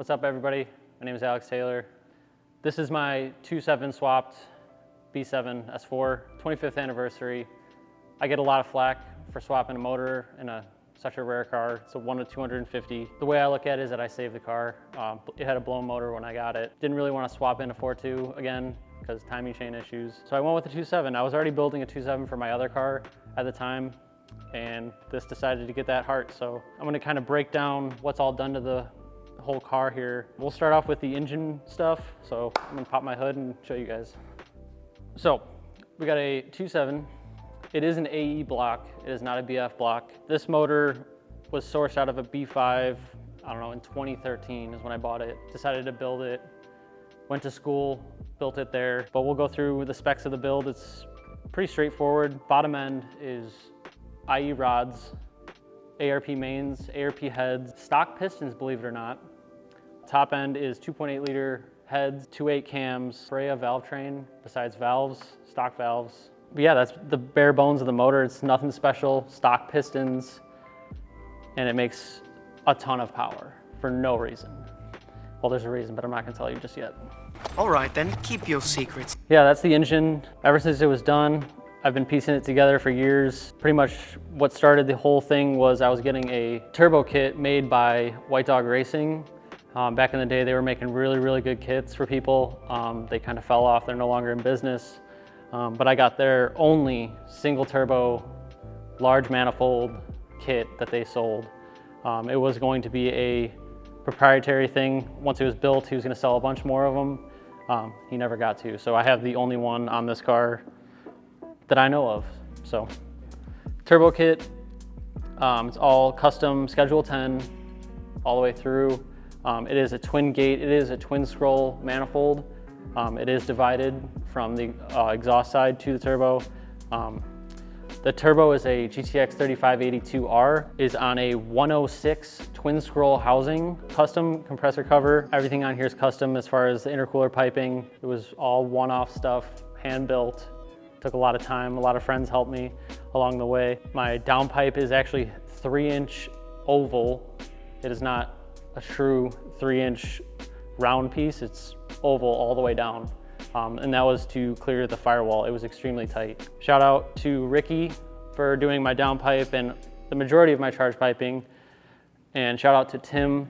What's up, everybody? My name is Alex Taylor. This is my 2.7 swapped B7S4 25th anniversary. I get a lot of flack for swapping a motor in such a rare car. It's a 1 to 250. The way I look at it is that I saved the car. It had a blown motor when I got it. Didn't really want to swap into 4.2 again because timing chain issues. So I went with the 2.7. I was already building a 2.7 for my other car at the time, and this decided to get that heart. So I'm going to kind of break down what's all done to the whole car here. We'll start off with the engine stuff. So I'm gonna pop my hood and show you guys. So we got a 2.7. It is an AE block. It is not a BF block. This motor was sourced out of a B5, I don't know, in 2013 is when I bought it. Decided to build it, went to school, built it there. But we'll go through the specs of the build. It's pretty straightforward. Bottom end is IE rods, ARP mains, ARP heads, stock pistons, believe it or not. Top end is 2.8 liter heads, 2.8 cams, Brea valve train, besides valves, stock valves. But yeah, that's the bare bones of the motor. It's nothing special, stock pistons, and it makes a ton of power for no reason. Well, there's a reason, but I'm not gonna tell you just yet. All right, then, keep your secrets. Yeah, that's the engine. Ever since it was done, I've been piecing it together for years. Pretty much what started the whole thing was I was getting a turbo kit made by White Dog Racing. Back in the day, they were making really, really good kits for people. They kind of fell off, they're no longer in business. But I got their only single turbo, large manifold kit that they sold. It was going to be a proprietary thing. Once it was built, he was gonna sell a bunch more of them. He never got to. So I have the only one on this car that I know of. So turbo kit, it's all custom Schedule 10 all the way through. It is a twin gate, it is a twin scroll manifold. It is divided from the exhaust side to the turbo. The turbo is a GTX 3582R, is on a 106 twin scroll housing, custom compressor cover. Everything on here is custom as far as the intercooler piping. It was all one-off stuff, hand built. Took a lot of time, a lot of friends helped me along the way. My downpipe is actually 3-inch oval. It is not a true 3-inch round piece, it's oval all the way down. And that was to clear the firewall. It was extremely tight. Shout out to Ricky for doing my downpipe and the majority of my charge piping. And shout out to Tim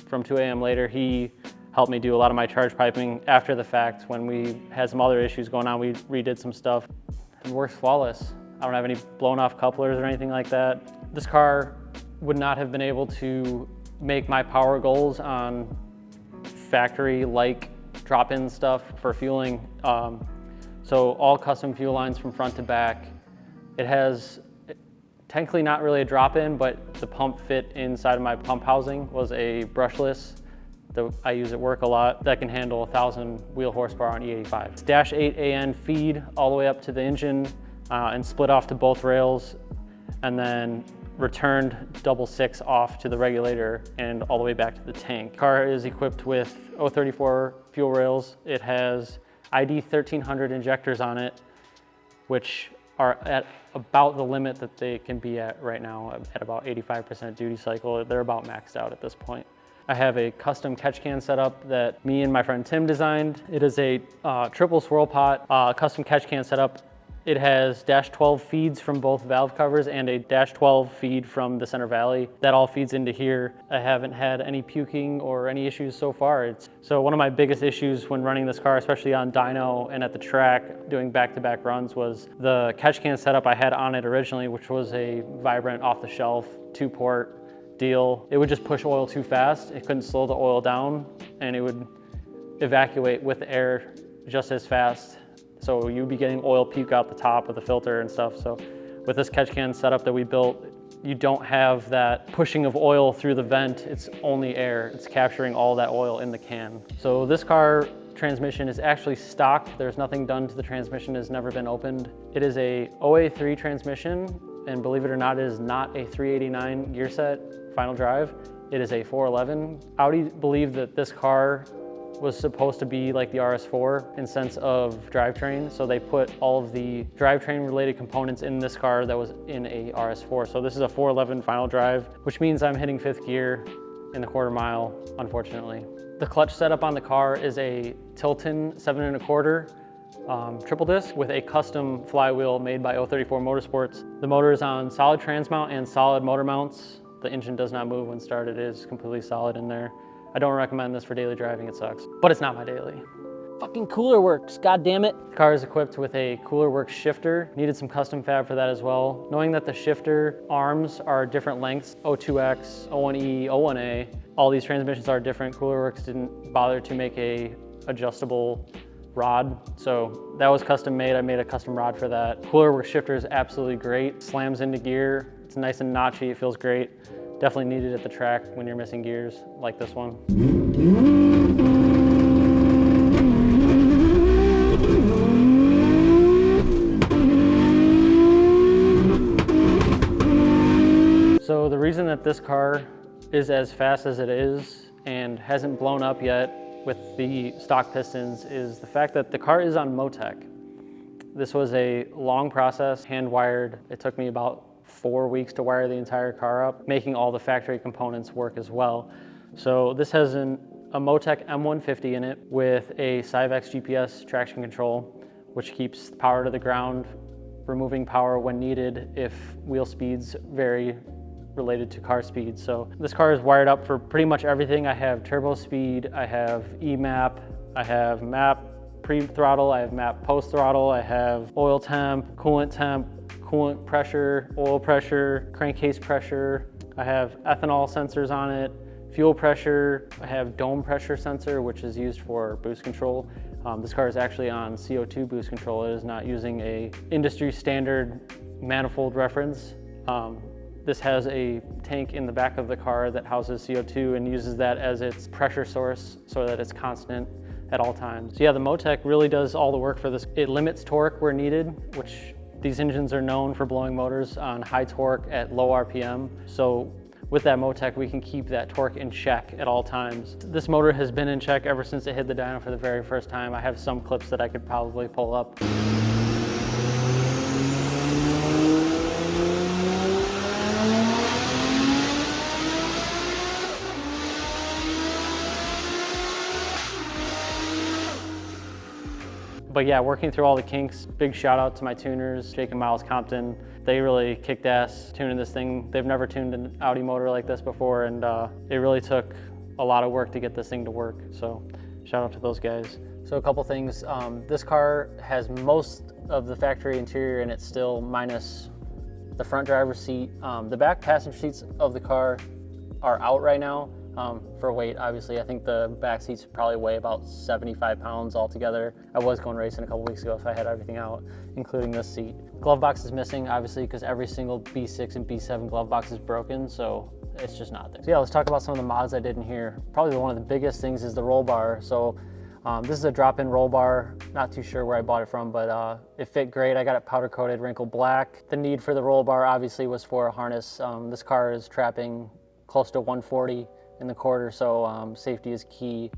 from 2 AM Later. He helped me do a lot of my charge piping after the fact. When we had some other issues going on, we redid some stuff. It works flawless. I don't have any blown off couplers or anything like that. This car would not have been able to make my power goals on factory-like drop-in stuff for fueling. So all custom fuel lines from front to back. It has technically not really a drop-in, but the pump fit inside of my pump housing was a brushless that I use at work a lot that can handle 1,000 wheel horsepower on E85. It's Dash 8 AN feed all the way up to the engine and split off to both rails, and then returned double 6 off to the regulator and all the way back to the tank. Car is equipped with 034 fuel rails. It has ID 1300 injectors on it, which are at about the limit that they can be at right now, at about 85% duty cycle. They're about maxed out at this point. I have a custom catch can setup that me and my friend Tim designed. It is a triple swirl pot custom catch can setup. It has Dash 12 feeds from both valve covers and a Dash 12 feed from the center valley. That all feeds into here. I haven't had any puking or any issues so far. So one of my biggest issues when running this car, especially on dyno and at the track, doing back-to-back runs, was the catch can setup I had on it originally, which was a Vibrant off-the-shelf 2-port deal. It would just push oil too fast. It couldn't slow the oil down, and it would evacuate with air just as fast. So you'd be getting oil puke out the top of the filter and stuff. So with this catch can setup that we built, you don't have that pushing of oil through the vent. It's only air. It's capturing all that oil in the can. So this car transmission is actually stock. There's nothing done to the transmission. It's never been opened. It is a OA3 transmission, and believe it or not, it is not a 389 gear set final drive. It is a 411. Audi believed that this car was supposed to be like the RS4 in sense of drivetrain. So they put all of the drivetrain related components in this car that was in a RS4. So this is a 411 final drive, which means I'm hitting 5th gear in the quarter mile, unfortunately. The clutch setup on the car is a Tilton 7 1/4 triple disc with a custom flywheel made by 034 Motorsports. The motor is on solid trans mount and solid motor mounts. The engine does not move when started. It is completely solid in there. I don't recommend this for daily driving, it sucks. But it's not my daily. Fucking cooler works, god damn it. The car is equipped with a cooler works shifter. Needed some custom fab for that as well. Knowing that the shifter arms are different lengths, 02X, 01E, 01A, all these transmissions are different. Cooler works didn't bother to make a adjustable rod, so that was custom made. I made a custom rod for that. Cooler works shifter is absolutely great. Slams into gear. It's nice and notchy. It feels great. Definitely needed at the track when you're missing gears like this one. So the reason that this car is as fast as it is and hasn't blown up yet with the stock pistons is the fact that the car is on Motec. This was a long process, hand wired. It took me about 4 weeks to wire the entire car up, making all the factory components work as well. So this has a Motec M150 in it with a Cyvex GPS traction control, which keeps power to the ground, removing power when needed if wheel speeds vary related to car speed. So this car is wired up for pretty much everything. I have turbo speed, I have EMAP, I have MAP pre-throttle, I have MAP post-throttle, I have oil temp, coolant pressure, oil pressure, crankcase pressure. I have ethanol sensors on it, fuel pressure. I have dome pressure sensor, which is used for boost control. This car is actually on CO2 boost control. It is not using a industry standard manifold reference. This has a tank in the back of the car that houses CO2 and uses that as its pressure source so that it's constant at all times. So yeah, the Motec really does all the work for this. It limits torque where needed, which these engines are known for blowing motors on high torque at low RPM. So with that Motec, we can keep that torque in check at all times. This motor has been in check ever since it hit the dyno for the very first time. I have some clips that I could probably pull up. But yeah, working through all the kinks, big shout out to my tuners, Jake and Miles Compton. They really kicked ass tuning this thing. They've never tuned an Audi motor like this before, and it really took a lot of work to get this thing to work. So shout out to those guys. So a couple things. This car has most of the factory interior in it still, minus the front driver's seat. The back passenger seats of the car are out right now. For weight, obviously. I think the back seats probably weigh about 75 pounds altogether. I was going racing a couple weeks ago, so I had everything out, including this seat. Glove box is missing, obviously, because every single B6 and B7 glove box is broken, so it's just not there. So yeah, let's talk about some of the mods I did in here. Probably one of the biggest things is the roll bar. So this is a drop-in roll bar. Not too sure where I bought it from, but it fit great. I got it powder coated, wrinkled black. The need for the roll bar obviously was for a harness. This car is trapping close to 140 in the quarter, so safety is key.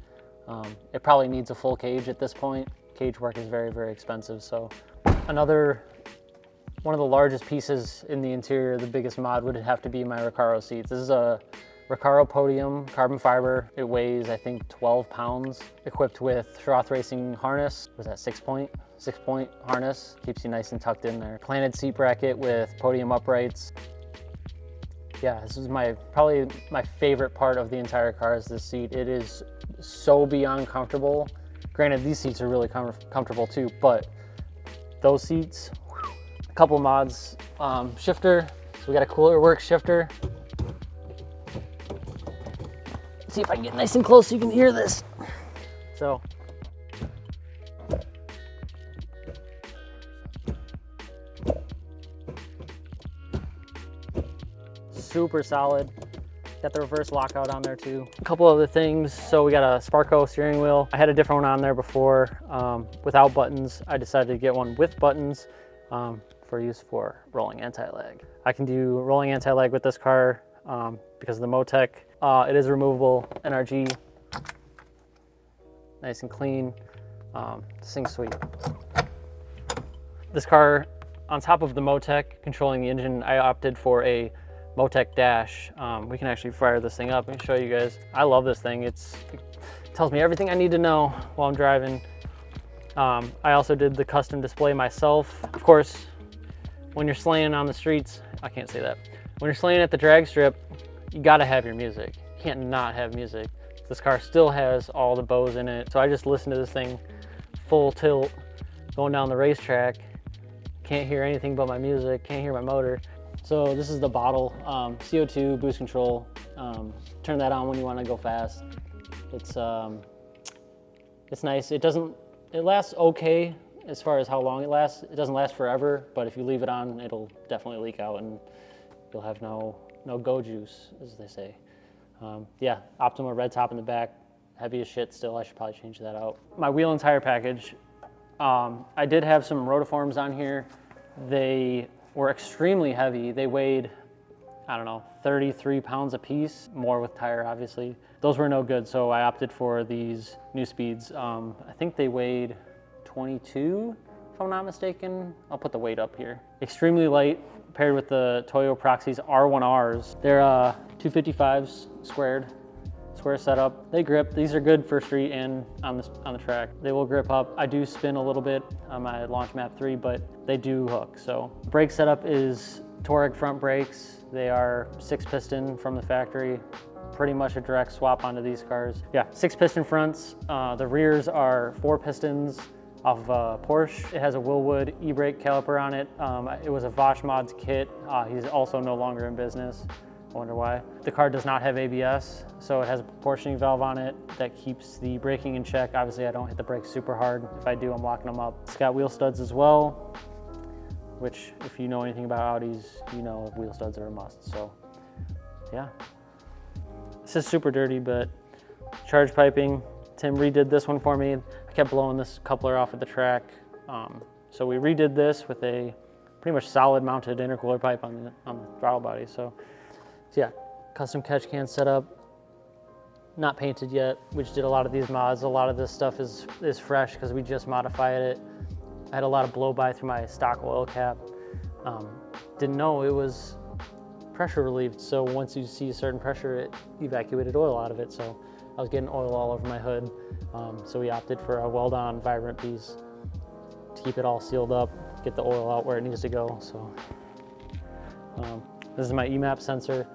It probably needs a full cage at this point. Cage work is very, very expensive. So one of the largest pieces in the interior, the biggest mod would have to be my Recaro seats. This is a Recaro Podium carbon fiber. It weighs, I think, 12 pounds, equipped with Schroth Racing harness. Was that 6-point harness? Keeps you nice and tucked in there. Planted seat bracket with podium uprights. Yeah, this is probably my favorite part of the entire car is this seat. It is so beyond comfortable. Granted, these seats are really comfortable too, but those seats, a couple mods. Shifter, so we got a cooler works shifter. Let's see if I can get nice and close so you can hear this. So, super solid. Got the reverse lockout on there too. A couple other things. So we got a Sparco steering wheel. I had a different one on there before without buttons. I decided to get one with buttons for use for rolling anti-lag. I can do rolling anti-lag with this car because of the Motec. It is removable NRG. Nice and clean. This thing's sweet. This car, on top of the Motec controlling the engine, I opted for a Motec dash. We can actually fire this thing up and show you guys. I love this thing. It's Tells me everything I need to know while I'm driving. I also did the custom display myself. Of course, when you're slaying on the streets, I can't say that. When you're slaying at the drag strip, you gotta have your music. You can't not have music. This car still has all the Bose in it. So I just listened to this thing full tilt going down the racetrack. Can't hear anything but my music, can't hear my motor. So this is the bottle, CO2 boost control. Turn that on when you wanna go fast. It's nice. It lasts okay as far as how long it lasts. It doesn't last forever, but if you leave it on, it'll definitely leak out and you'll have no go juice, as they say. Yeah, Optima red top in the back, heavy as shit still. I should probably change that out. My wheel and tire package, I did have some rotiforms on here. They were extremely heavy. They weighed, I don't know, 33 pounds a piece, more with tire, obviously. Those were no good, so I opted for these new speeds. I think they weighed 22, if I'm not mistaken. I'll put the weight up here. Extremely light, paired with the Toyo Proxys R1Rs. They're 255s square setup. They grip. These are good for street and on the track. They will grip up. I do spin a little bit on my Launch Map 3, but they do hook. So brake setup is Touareg front brakes. They are 6-piston from the factory. Pretty much a direct swap onto these cars. Yeah, 6-piston fronts. The rears are 4 pistons off of a Porsche. It has a Willwood e-brake caliper on it. It was a Vosh Mods kit. He's also no longer in business. I wonder why. The car does not have ABS, so it has a proportioning valve on it that keeps the braking in check. Obviously, I don't hit the brakes super hard. If I do, I'm locking them up. It's got wheel studs as well, which if you know anything about Audis, you know wheel studs are a must, so yeah. This is super dirty, but charge piping. Tim redid this one for me. I kept blowing this coupler off at the track. So we redid this with a pretty much solid mounted intercooler pipe on the throttle body. So yeah, custom catch can setup, not painted yet. We just did a lot of these mods. A lot of this stuff is fresh because we just modified it. I had a lot of blow by through my stock oil cap. Didn't know it was pressure relieved, so once you see a certain pressure, it evacuated oil out of it, so I was getting oil all over my hood. So we opted for a weld-on vibrant piece to keep it all sealed up, get the oil out where it needs to go. So this is my EMAP sensor.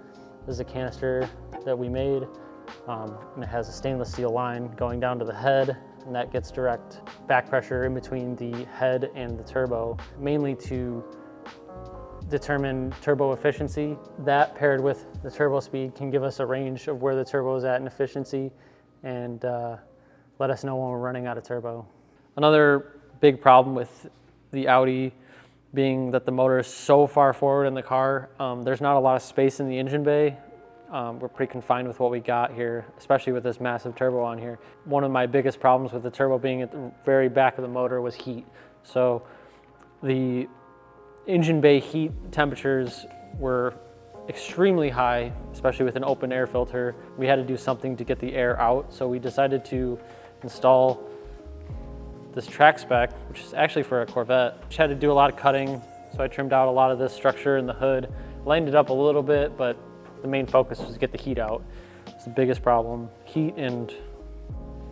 This is a canister that we made, and it has a stainless steel line going down to the head, and that gets direct back pressure in between the head and the turbo, mainly to determine turbo efficiency. That paired with the turbo speed can give us a range of where the turbo is at in efficiency and let us know when we're running out of turbo. Another big problem with the Audi being that the motor is so far forward in the car, there's not a lot of space in the engine bay. We're pretty confined with what we got here, especially with this massive turbo on here. One of my biggest problems with the turbo being at the very back of the motor was heat. So the engine bay heat temperatures were extremely high, especially with an open air filter. We had to do something to get the air out, so we decided to install this track spec, which is actually for a Corvette. Which had to do a lot of cutting, so I trimmed out a lot of this structure in the hood, lightened it up a little bit, but the main focus was to get the heat out. It's the biggest problem. Heat and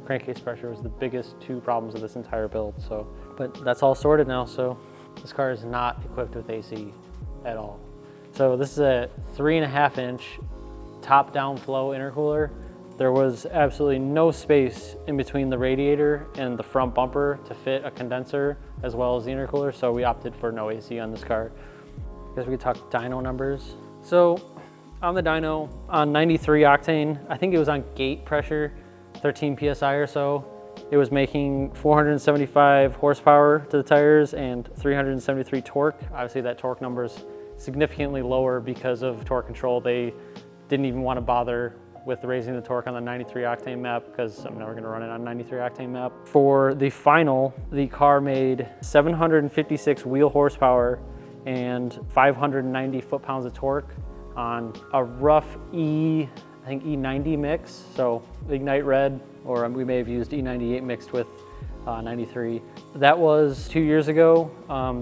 crankcase pressure was the biggest 2 problems of this entire build. So, but that's all sorted now, so this car is not equipped with AC at all. So this is a 3.5-inch top down flow intercooler. There was absolutely no space in between the radiator and the front bumper to fit a condenser as well as the intercooler, so we opted for no AC on this car. I guess we could talk dyno numbers. So on the dyno, on 93 octane, I think it was on gate pressure, 13 PSI or so. It was making 475 horsepower to the tires and 373 torque. Obviously that torque number is significantly lower because of torque control. They didn't even want to bother with raising the torque on the 93 octane map because I'm never going to run it on 93 octane map. For the final, the car made 756 wheel horsepower and 590 foot-pounds of torque on a rough I think E90 mix, so Ignite Red, or we may have used E98 mixed with 93. That was 2 years ago.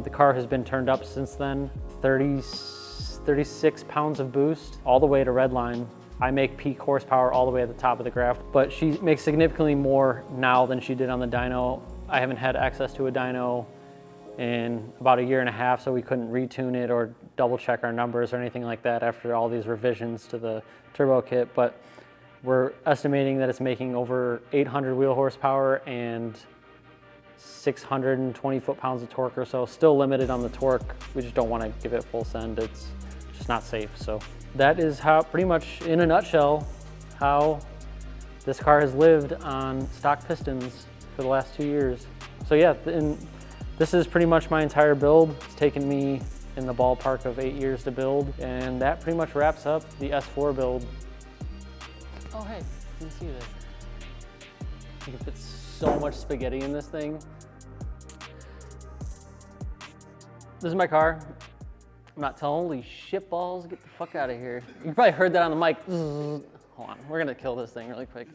The car has been turned up since then. 36 pounds of boost all the way to redline. I make peak horsepower all the way at the top of the graph, but she makes significantly more now than she did on the dyno. I haven't had access to a dyno in about 1.5 years, so we couldn't retune it or double check our numbers or anything like that after all these revisions to the turbo kit, but we're estimating that it's making over 800 wheel horsepower and 620 foot-pounds of torque or so. Still limited on the torque. We just don't want to give it full send. It's just not safe. So that is how, pretty much in a nutshell, how this car has lived on stock pistons for the last 2 years. So yeah, this is pretty much my entire build. It's taken me in the ballpark of 8 years to build, and that pretty much wraps up the S4 build. Oh hey, you can see this. You can fit so much spaghetti in this thing. This is my car. I'm not telling, holy shit balls, get the fuck out of here. You probably heard that on the mic. Hold on, we're gonna kill this thing really quick.